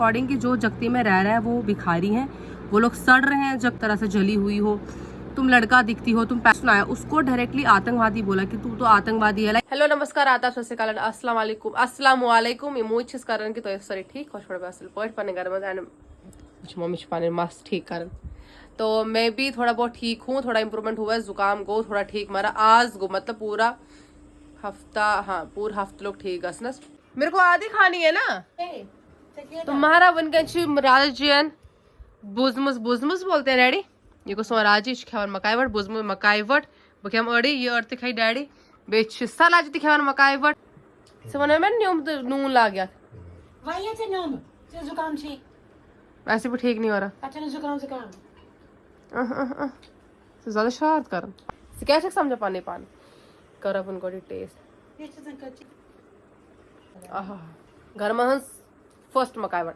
According कि जो जगती में रह रहा है वो भिखारी हैं, वो लोग सड़ रहे हैं जब तरह से जली हुई हो। तुम लड़का दिखती हो, तुम पैसा आया, उसको डायरेक्टली आतंकवादी बोला कि तू तो आतंकवादी है। हेलो नमस्कार आदाब सत श्री अकाल अस्सलाम वालेकुम अस्सलाम वालेकुम इमोचस कारण की तो सॉरी ठीक हो छोड़ बस पोट पने घर में कुछ मम्मी छुपाने मस्त ठीक कारण तो मैं भी थोड़ा बहुत ठीक हूँ, थोड़ा इम्प्रूवमेंट हुआ है, जुकाम को थोड़ा ठीक मारा आज गो मतलब पूरा हफ्ता, हाँ पूरा हफ्ता लोग ठीक है। मेरे को आधी खानी है ना तुम्हारा वनकंची राजन बुजमुस बुजमुस बोलते हैं डैडी ये को स्वराजी खावन मकाईवट बुजमुस मकाईवट बखम अड़ी ये अर्थ खाई डैडी बेच सालाजी दिखावन मकाईवट समझ में नून ला गया जुकाम छी वैसे भी ठीक नहीं हो रहा। अच्छा जुकाम तो ज्यादा शरारत कर कैसे समझ पाने पान कर अपन को टेस्ट घर में फर्स्ट मकाईवट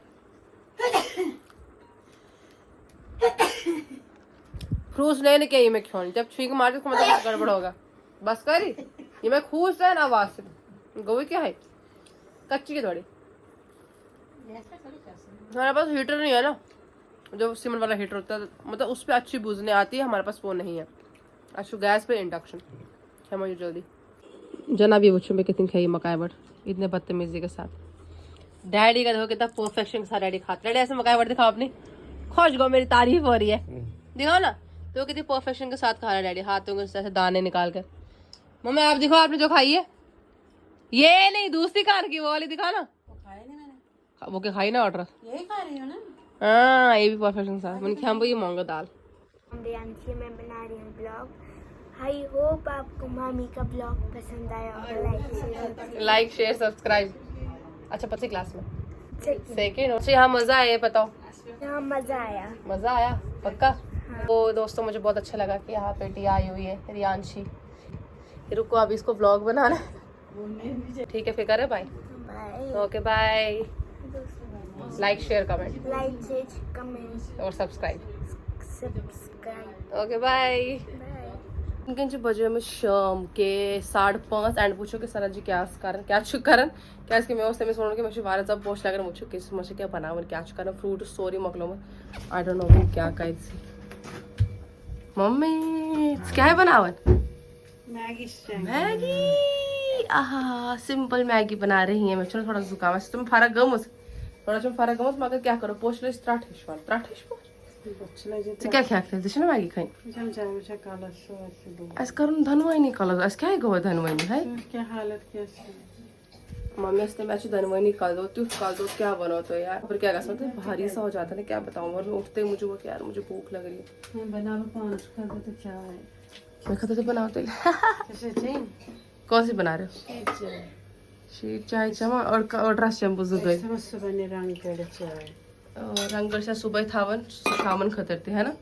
फ्रूट्स नहीं के ये मैं खोल जब छुई के मार मतलब गड़बड़ होगा बस करी ये मैं खुश है ना आवाज से गोभी क्या है कच्ची की थोड़ी हमारे पास हीटर नहीं है ना जो सीमेंट वाला हीटर होता है मतलब उस पर अच्छी बूझने आती है, हमारे पास वो नहीं है। अच्छा गैस पे इंडक्शन है मुझे जल्दी जना भी पूछो मैं कितनी खाई मकाईवट इतने बदतमीजी के साथ। डैडी का देखो कितना परफेक्शन के साथ डैडी खाते डैडी ऐसे मकाईवट दिखाओ अपनी खुश गो मेरी तारीफ हो रही है दिखाओ ना तो कितनी परफेक्शन के साथ खा रहा है डैडी हाथों के जैसे दाने निकाल कर। मम्मी आप दिखाओ आपने जो खाई है ये नहीं दूसरी कार की वो वाली दिखा ना वो क्या खाई ना ऑर्डर यही खा रही हूँ ना। हाँ ये भी परफेक्शन था मैंने क्या ये मांगा दाल। मैं बना रही हूँ ब्लॉग। आई होप आपको मामी का ब्लॉग पसंद आया होगा। Like share subscribe. अच्छा पच्चीस क्लास में सेकेंड अच्छा यहाँ मजा आया बताओ। यहाँ मजा आया पक्का। तो दोस्तों मुझे बहुत अच्छा लगा कि यहाँ बेटी आई हुई है रियांशी। रुको अभी इसको ब्लॉग बनाना ठीक है फिर करे bye okay bye. Like share comment और सब्सक्राइब ओके बाय। इनके बजे में शाम के 5:30 एंड पूछो कि सर जी क्या कारण क्या इसके मैं उससे मैं सुन के मुझे बारह जब पोस्ट लगा मुझे किस मुझे क्या बना क्या कारण फ्रूट स्टोरी मकलो में आई डोंट नो क्या कही मम्मी क्या है बनावन मैगी आहा सिंपल मैगी बना रही है मैं चलो थोड़ा जुकाम है तुम्हें फर्क गमस मगर क्या करो पोस्ट लो त्राठिश क्या खाते हैं मैगी खाई ऐसे करूँ धनवाई कलर ऐसे क्या गो धनवाई है क्या हालत कैसी मम्मी ऐसे मैं धनवाई निकाल दो क्या बनाओ तो यार फिर क्या कर भारी सा हो जाता है क्या बताऊँ और मैं उठते मुझे वो यार मुझे भूख लग रही है बना लो पाँच खा दो तो क्या है मैं खाता तो बनाओ तो कौन सी बना रहे हो शीट चाय चमा और रस शैम्पू गई रंग सुबह थावन शामन खतरते है ना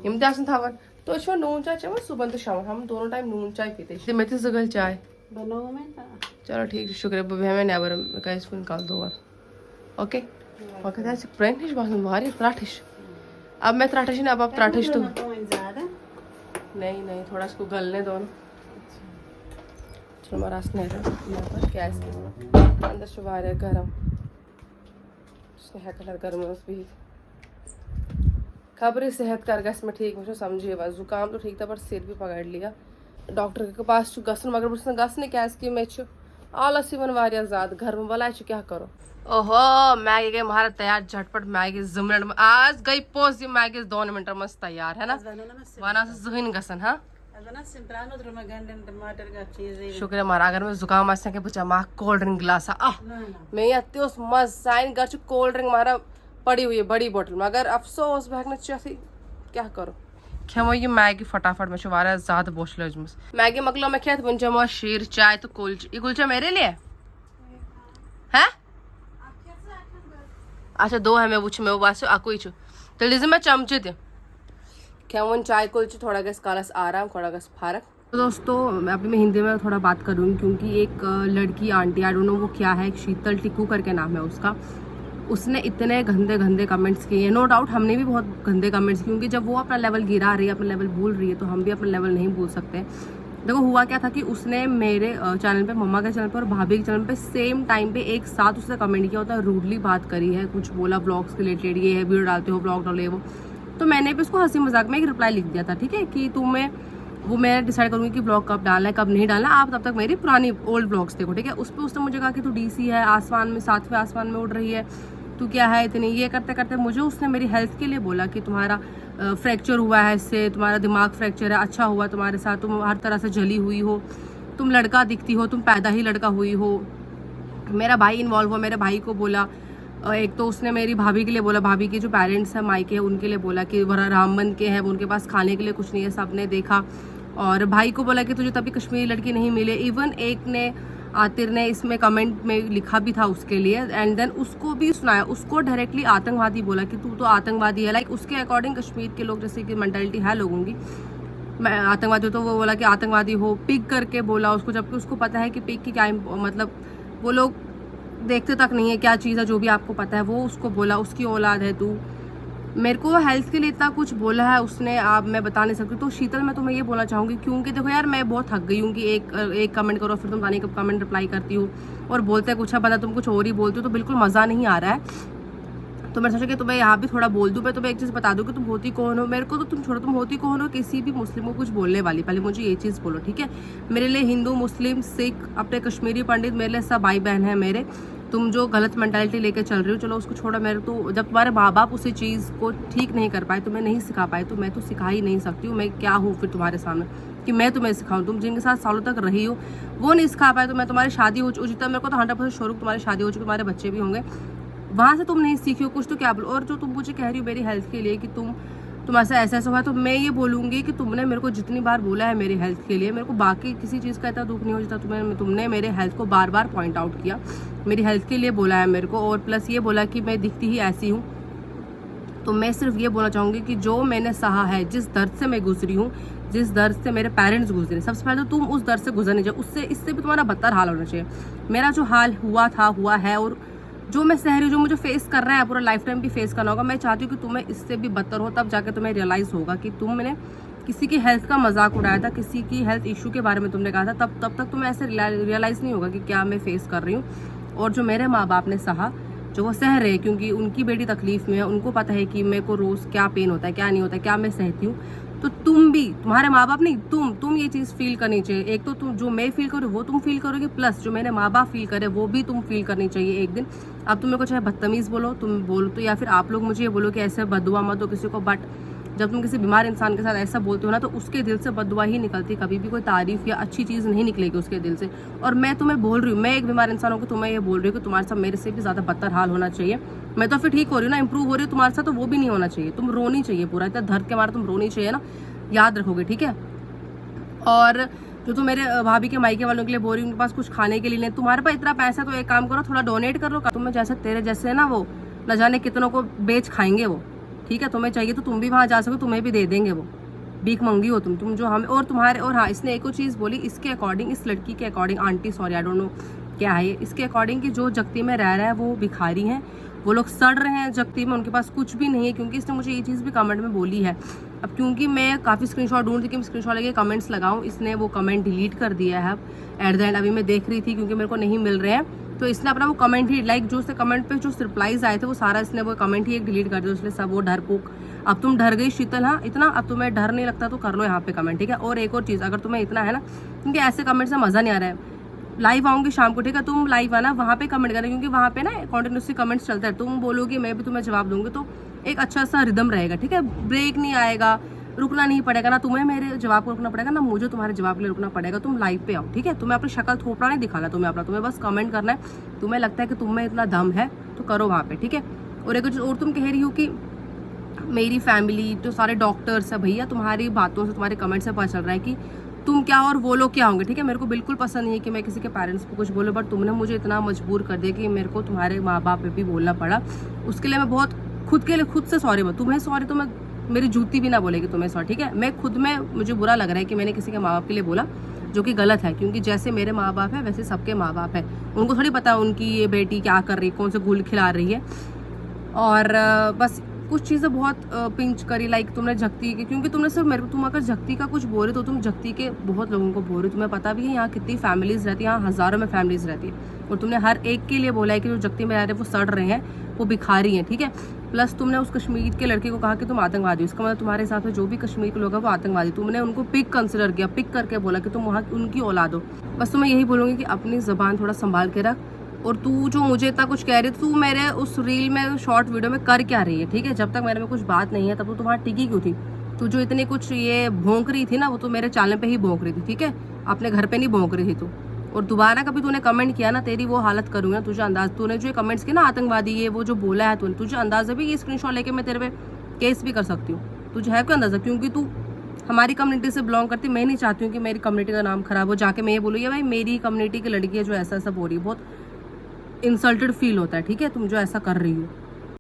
हम त्यासन थावन तो अच्छा नून चाय चमा सुबह तो शाम हम दोनों टाइम नून चाय पीते मैं तो जगह चाय बनाओ मैं चलो ठीक शुक्रिया मैं नेवर का इसको निकाल दो और ओके ओके दैट्स फ्रेंडिश बात मारी त्राठिश अब मैं त्राठिश नहीं अब आप त्राठिश तो नहीं थोड़ा इसको गलने दो ना चलो रस नहीं रहा गैस अंदर से बाहर गरम सेहत गर्म उस भी खबरी सेहत कर गस में ठीक मुझे समझिए बस जुकाम तो ठीक था पर सिर भी पकड़ लिया डॉक्टर के पास गसन मगर उसने गस ने क्या इसकी मैं आलस वन वारिया ज्यादा घर में बला क्या करो ओहो मैगी गई हमारा तैयार झटपट मैगी 2 मिनट में आज गई पोस्ट मैगी 2 मिनट में तैयार है ना वना से जहन गसन हाँ शुक्रिया मारा अगर मैं जुकाम आसा के बच्चा माँ कोल्ड ड्रिंक गिलास मैं ये उस मजाइन कर कोल्ड ड्रिंक मारा पड़ी हुई है बड़ी बोतल में अगर अफसोस बहन चाहती क्या करो खेमो ये मैगी फटाफट में वारा ज्यादा बोझ लो मैगी मकलो में खेत बन जमा शीर चाय तो कुलचा ये कुलचा मेरे लिए है अच्छा 2 है मैं पूछ मैं वास आको ही तो लीजिए मैं चमचे थे क्या वो चाय कुलचे थोड़ा गैस कालस आराम थोड़ा गैस फारक। तो दोस्तों अभी मैं हिंदी में थोड़ा बात करूँगी क्योंकि एक लड़की आंटी आई डोंट नो वो क्या है शीतल टिक्कू करके नाम है उसका उसने इतने गंदे कमेंट्स किए नो डाउट हमने भी बहुत गंदे कमेंट्स किए क्योंकि जब वो अपना लेवल गिरा रही है अपना लेवल भूल रही है तो हम भी अपना लेवल नहीं भूल सकते। देखो हुआ क्या था कि उसने मेरे चैनल पे, मम्मा के चैनल पे और भाभी के चैनल पे सेम टाइम पे एक साथ उसने कमेंट किया होता है, रूडली बात करी है, कुछ बोला ब्लॉग्स के रिलेटेड, ये है वीडियो डालते हो, ब्लॉग डाले वो। तो मैंने भी उसको हंसी मजाक में एक रिप्लाई लिख दिया था, ठीक है, कि मैं डिसाइड करूँगी कि ब्लॉग कब डालना है कब नहीं डालना, आप तब तक मेरी पुरानी ओल्ड ब्लॉग्स देखो, ठीक है। उस पर उसने मुझे कहा कि तू डीसी है, आसमान में 7वें आसमान में उड़ रही है, तू क्या है इतनी, ये करते करते मुझे उसने मेरी हेल्थ के लिए बोला कि तुम्हारा फ्रैक्चर हुआ है, इससे तुम्हारा दिमाग फ्रैक्चर है, अच्छा हुआ तुम्हारे साथ, तुम हर तरह से जली हुई हो, तुम लड़का दिखती हो, तुम पैदा ही लड़का हुई हो। मेरा भाई इन्वॉल्व हुआ, मेरे भाई को बोला, एक तो उसने मेरी भाभी के लिए बोला, भाभी के जो पेरेंट्स हैं मायके हैं उनके लिए बोला कि वह रामबन के हैं, उनके पास खाने के लिए कुछ नहीं है, सब ने देखा। और भाई को बोला कि तुझे तभी कश्मीरी लड़की नहीं मिले। इवन एक ने, आतिर ने इसमें कमेंट में लिखा भी था उसके लिए, एंड देन उसको भी सुनाया, उसको डायरेक्टली आतंकवादी बोला कि तू तो आतंकवादी है। लाइक उसके अकॉर्डिंग कश्मीर के लोग, जैसे कि मेंटालिटी है लोगों की, मैं आतंकवादी, तो वो बोला कि आतंकवादी हो, पिग करके बोला उसको, जबकि उसको पता है कि पिग की क्या मतलब, वो लोग देखते तक नहीं है क्या चीज़ है, जो भी आपको पता है वो उसको बोला, उसकी औलाद है तू। मेरे को हेल्थ के लिए इतना कुछ बोला है उसने, आप मैं बता नहीं सकती। तो शीतल, मैं तुम्हें ये बोलना चाहूँगी, क्योंकि देखो यार मैं बहुत थक गई हूँ कि एक कमेंट करो फिर तुम पता नहीं कब कमेंट रिप्लाई करती हो और बोलते कुछ है, पता तुम कुछ और ही बोलती हो, तो बिल्कुल मज़ा नहीं आ रहा है। तो मैं सोचा कि तुम्हें यहाँ भी थोड़ा बोल दूँ। मैं तुम्हें एक चीज़ बता दूँ कि तुम होती कौन हो। मेरे को तो तुम छोड़ो, तुम होती कौन हो किसी भी मुस्लिम को कुछ बोलने वाली, पहले मुझे ये चीज़ बोलो, ठीक है। मेरे लिए हिंदू, मुस्लिम, सिख, अपने कश्मीरी पंडित, मेरे लिए सब भाई बहन है मेरे। तुम जो गलत मेंटालिटी लेके चल रही हो, चलो उसको छोड़ो। मेरे तो जब तुम्हारे माँ बाप उसी चीज़ को ठीक नहीं कर पाए, तुम्हें नहीं सिखा पाए, तो मैं तो सिखा ही नहीं सकती हूँ। मैं क्या हूँ फिर तुम्हारे सामने कि मैं तुम्हें सिखाऊं? तुम जिनके साथ सालों तक रही हो वो नहीं सिखा पाए, तो मैं तुम्हारी शादी हो चुकी, जितना मेरे को तो 100% श्योर तुम्हारी शादी हो चुकी, तुम्हारे बच्चे भी होंगे, वहाँ से तुम नहीं सीखी हो कुछ, तो क्या बोलो। और जो तुम मुझे कह रही हो मेरी हेल्थ के लिए कि तुम्हारे साथ ऐसा हुआ, तो मैं ये बोलूँगी कि तुमने मेरे को जितनी बार बोला है मेरी हेल्थ के लिए, मेरे को बाकी किसी चीज़ का इतना दुख नहीं हो जाता। तुमने मेरे हेल्थ को बार बार पॉइंट आउट किया, मेरी हेल्थ के लिए बोला है मेरे को, और प्लस ये बोला कि मैं दिखती ही ऐसी हूँ। तो मैं सिर्फ ये बोलना चाहूँगी कि जो मैंने सहा है, जिस दर्द से मैं गुजरी हूँ, जिस दर्द से मेरे पेरेंट्स गुजरे, सबसे पहले तो तुम उस दर्द से गुजरने चाहिए, उससे इससे भी तुम्हारा बदतर हाल होना चाहिए। मेरा जो हाल हुआ था, हुआ है, और जो मैं सह रही हूँ, जो मुझे फेस कर रहा है, पूरा लाइफ टाइम भी फेस करना होगा। मैं चाहती हूँ कि तुम्हें इससे भी बदतर हो, तब जाके तुम्हें रियलाइज़ होगा कि तुमने किसी की हेल्थ का मजाक उड़ाया था, किसी की हेल्थ इशू के बारे में तुमने कहा था, तब तक तुम्हें ऐसे रियलाइज़ नहीं होगा कि क्या मैं फेस कर रही हूँ। और जो मेरे माँ बाप ने सहा, जो वो सह रहे, क्योंकि उनकी बेटी तकलीफ में है, उनको पता है कि मेरे को रोज़ क्या पेन होता है, क्या नहीं होता है, क्या मैं सहती हूँ। तो तुम भी, तुम्हारे माँ बाप नहीं, तुम ये चीज़ फील करनी चाहिए। एक तो तुम, जो मैं फील करूँ वो तुम फील करोगे, प्लस जो मेरे माँ बाप फील करे वो भी तुम फील करनी चाहिए एक दिन। अब तुम मेरे को चाहे बदतमीज़ बोलो, तुम बोलो तो, या फिर आप लोग मुझे ये बोलो कि ऐसे बददुआ मत दो किसी को, बट जब तुम किसी बीमार इंसान के साथ ऐसा बोलते हो ना, तो उसके दिल से बददुआ ही निकलती, कभी भी कोई तारीफ या अच्छी चीज़ नहीं निकलेगी उसके दिल से। और मैं तुम्हें बोल रही हूँ, मैं एक बीमार इंसान हूँ, तुम्हें ये बोल रही हूँ कि तुम्हारे साथ मेरे से भी ज़्यादा बदतर हाल होना चाहिए। मैं तो फिर ठीक हो रही हूँ ना, इंप्रूव हो रही हूँ, तुम्हारे साथ तो वो भी नहीं होना चाहिए। तुम रोनी चाहिए, पूरा इतना दर्द के मारे तुम रोनी चाहिए ना, याद रखोगे, ठीक है। और जो तुम मेरे भाभी के मायके वालों के लिए बोल रही हूँ, उनके पास कुछ खाने के लिए नहीं, तुम्हारे पास इतना पैसा, तो एक काम करो, थोड़ा डोनेट कर लो। तुम्हें जैसे तेरे जैसे ना, वो न जाने कितनों को बेच खाएंगे वो, ठीक है। तुम्हें चाहिए तो तुम भी वहाँ जा सको, तुम्हें भी दे देंगे वो, भीख मंगी हो तुम जो हमें। और तुम्हारे, और हाँ, इसने एक और चीज़ बोली, इसके अकॉर्डिंग, इस लड़की के according, aunty sorry I don't know क्या है ये, इसके अकॉर्डिंग कि जो जगती में रह रहा है वो भिखारी हैं, वो लोग सड़ रहे हैं जगती में, उनके पास कुछ भी नहीं है। क्योंकि इसने मुझे ये चीज़ भी कमेंट में बोली है। अब क्योंकि मैं काफ़ी स्क्रीनशॉट ढूंढ रही थी कि मैं स्क्रीनशॉट लेके कमेंट्स लगाऊं, इसने वो कमेंट डिलीट कर दिया है। अब एट द एंड अभी मैं देख रही थी, क्योंकि मेरे को नहीं मिल रहे हैं, तो इसने अपना वो कमेंट ही, लाइक जो उसने कमेंट पे जो रिप्लाईज आए थे वो सारा इसने वो कमेंट ही एक डिलीट कर दिया, इसलिए सब वो डरपोक। अब तुम डर गई शीतल, हाँ इतना, अब तुम्हें डर नहीं लगता तो कर लो यहाँ पे कमेंट, ठीक है। और एक और चीज़, अगर तुम्हें इतना है ना, क्योंकि ऐसे कमेंट से मज़ा नहीं आ रहा है, लाइव आऊँगी शाम को, ठीक है, तुम लाइव आना, वहाँ पे कमेंट करना, क्योंकि वहाँ पे ना कॉन्टिन्यूसली कमेंट्स चलता है, तुम बोलोगे मैं भी तुम्हें जवाब दूंगी, तो एक अच्छा सा रिदम रहेगा, ठीक है। ब्रेक नहीं आएगा, रुकना नहीं पड़ेगा ना, तुम्हें मेरे जवाब को रुकना पड़ेगा ना मुझे तुम्हारे जवाब के लिए रुकना पड़ेगा। तुम लाइव पे आओ, ठीक है। तुम्हें अपनी शक्ल थोपड़ा नहीं दिखाना, तुम्हें बस कमेंट करना है। तुम्हें लगता है कि तुम्हें इतना दम है तो करो वहाँ पे, ठीक है। और एक चीज़ और, तुम कह रही हो कि मेरी फैमिली जो सारे डॉक्टर्स है, भैया तुम्हारी बातों से, तुम्हारे कमेंट से पता चल रहा है कि तुम क्या और वो लोग क्या होंगे, ठीक है। मेरे को बिल्कुल पसंद नहीं है कि मैं किसी के पेरेंट्स को कुछ बोलूँ, बट तुमने मुझे इतना मजबूर कर दिया कि मेरे को तुम्हारे माँ बाप पे भी बोलना पड़ा। उसके लिए मैं बहुत खुद से सॉरी, तुम्हें सॉरी, तो मैं मेरी जूती भी ना बोलेगी तुम्हें सॉरी, ठीक है। मैं खुद में, मुझे बुरा लग रहा है कि मैंने किसी के माँ बाप के लिए बोला, जो कि गलत है, क्योंकि जैसे मेरे माँ बाप है वैसे सबके माँ बाप है। उनको थोड़ी पता है उनकी ये बेटी क्या कर रही है, कौन से गुल खिला रही है। और बस कुछ चीज़ें बहुत पिंच करी, लाइक तुमने जगती की, क्योंकि तुमने सिर्फ मेरे को, तुम अगर जगती का कुछ बोल रहे तो तुम जगती के बहुत लोगों को बोल रहे हो। तुम्हें पता भी है यहाँ कितनी फैमिलीज रहती है, यहाँ हज़ारों में फैमिलीज रहती है, और तुमने हर एक के लिए बोला है कि जो जगती में रह रहे हैं वो सड़ रहे हैं, वो भिखारी हैं, ठीक है। प्लस तुमने उस कश्मीर के लड़के को कहा कि तुम आतंकवादी हो, इसका मतलब तुम्हारे हिसाब से जो भी कश्मीर के लोग हैं वो आतंकवादी। तुमने उनको पिक कंसिडर किया, पिक करके बोला कि तुम वहाँ उनकी औलाद हो। बस तुम्हें यही बोलूँगी कि अपनी ज़बान थोड़ा संभाल के रख। और तू जो मुझे इतना कुछ कह रही है, तू मेरे उस रील में, शॉर्ट वीडियो में कर क्या रही है, ठीक है। जब तक मेरे में कुछ बात नहीं है तब तो तुम्हारा टिकी क्यों थी? तू जो इतनी कुछ ये भौंक रही थी ना, वो तो मेरे चैनल पे ही भौंक रही थी, ठीक है, अपने घर पे नहीं भौंक रही थी तू। और दोबारा कभी तूने कमेंट किया ना, तेरी वो हालत करूँगी ना, तुझे अंदाज, तूने जो कमेंट्स किए ना आतंकवादी, ये वो जो बोला है तूने, तुझे अंदाजा भी, ये स्क्रीनशॉट लेके मैं तेरे पे केस भी कर सकती हूँ। तुझे है कोई अंदाजा? क्योंकि तू हमारी कम्युनिटी से बिलोंग करती। मैं नहीं चाहती हूँ कि मेरी कम्युनिटी का नाम खराब हो, जाके मैं ये बोलूँ ये भाई मेरी कम्युनिटी की लड़की है जो ऐसा ऐसा बोल रही है, बहुत इंसल्टेड फील होता है, ठीक है, तुम जो ऐसा कर रही हो।